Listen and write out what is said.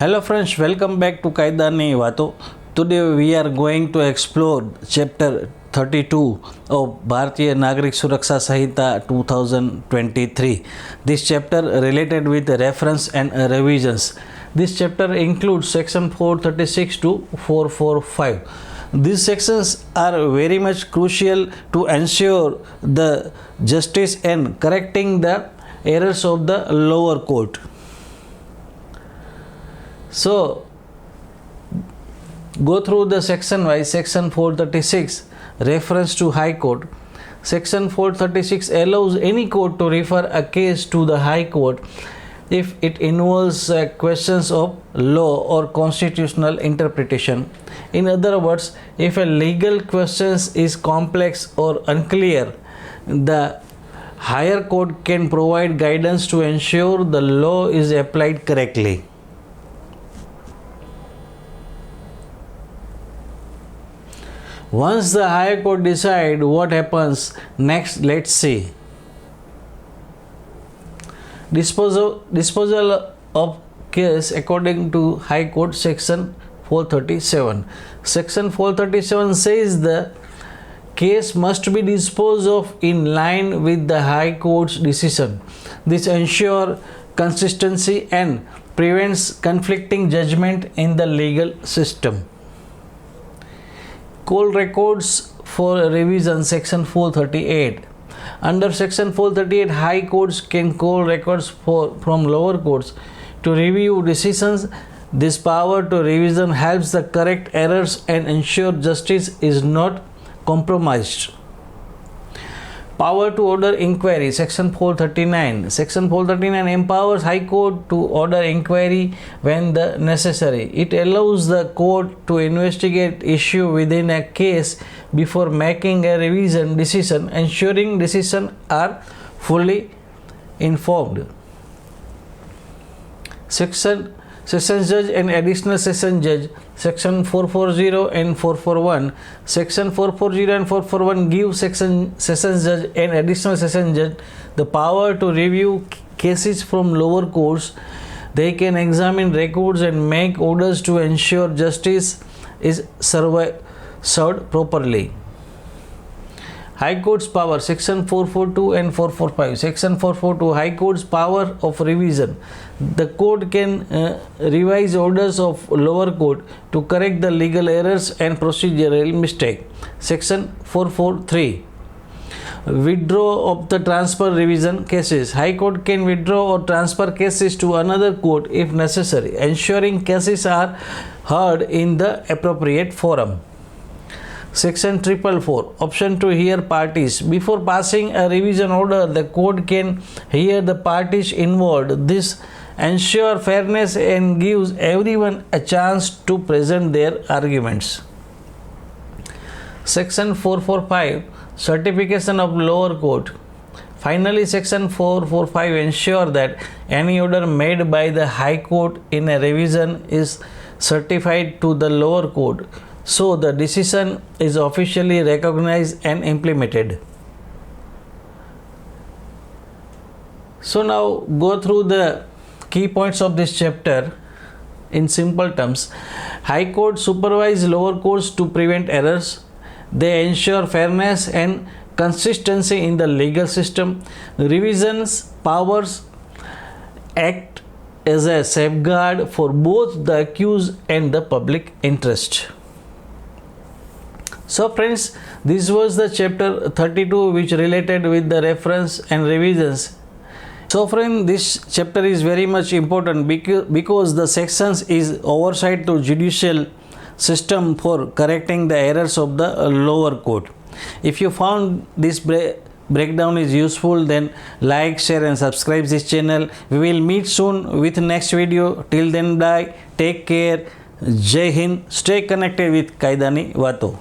Hello friends, welcome back to Kayda Vato. Today we are going to explore chapter 32 of Bhartiya Nagrik Suraksha Sanhita 2023. This chapter related with reference and revisions. This chapter includes section 436 to 445. These sections are very much crucial to ensure the justice and correcting the errors of the lower court. So, go through the section wise. Section 436, reference to High Court. Section 436 allows any court to refer a case to the High Court if it involves questions of law or constitutional interpretation. In other words, if a legal question is complex or unclear, the higher court can provide guidance to ensure the law is applied correctly. Once the higher court decides, what happens next? Let's see. Disposal of case according to High Court, section 437. Section 437 says the case must be disposed of in line with the High Court's decision. This ensures consistency and prevents conflicting judgment in the legal system. Court records for revision, section 438. Under section 438, high courts can call records from lower courts to review decisions. This power to revision helps the correct errors and ensure justice is not compromised. Power to order inquiry, section 439. Section 439 empowers High Court to order inquiry when necessary. It allows the court to investigate issue within a case before making a revision decision, ensuring decisions are fully informed. Session judge and additional session judge, section 440 and 441. Section 440 and 441 give session judge and additional session judge the power to review cases from lower courts. They can examine records and make orders to ensure justice is served properly. High Court's power, section 442 and 445. Section 442, High Court's power of revision. The court can revise orders of lower court to correct the legal errors and procedural mistake. Section 443, withdraw of the transfer revision cases. High Court can withdraw or transfer cases to another court if necessary, ensuring cases are heard in the appropriate forum. Section 444, option to hear parties. Before passing a revision order, the court can hear the parties involved. This ensures fairness and gives everyone a chance to present their arguments. Section 445, certification of lower court. Finally, section 445 ensures that any order made by the High Court in a revision is certified to the lower court, so the decision is officially recognized and implemented. So now go through the key points of this chapter in simple terms. High Court supervise lower courts to prevent errors. They ensure fairness and consistency in the legal system. Revisions powers act as a safeguard for both the accused and the public interest. So friends, this was the chapter 32 which related with the reference and revisions. So friend, this chapter is very much important because the sections is oversight to judicial system for correcting the errors of the lower court. If you found this breakdown is useful, then like, share and subscribe this channel. We will meet soon with next video. Till then, bye. Take care. Jai Hind. Stay connected with Kayda Vato.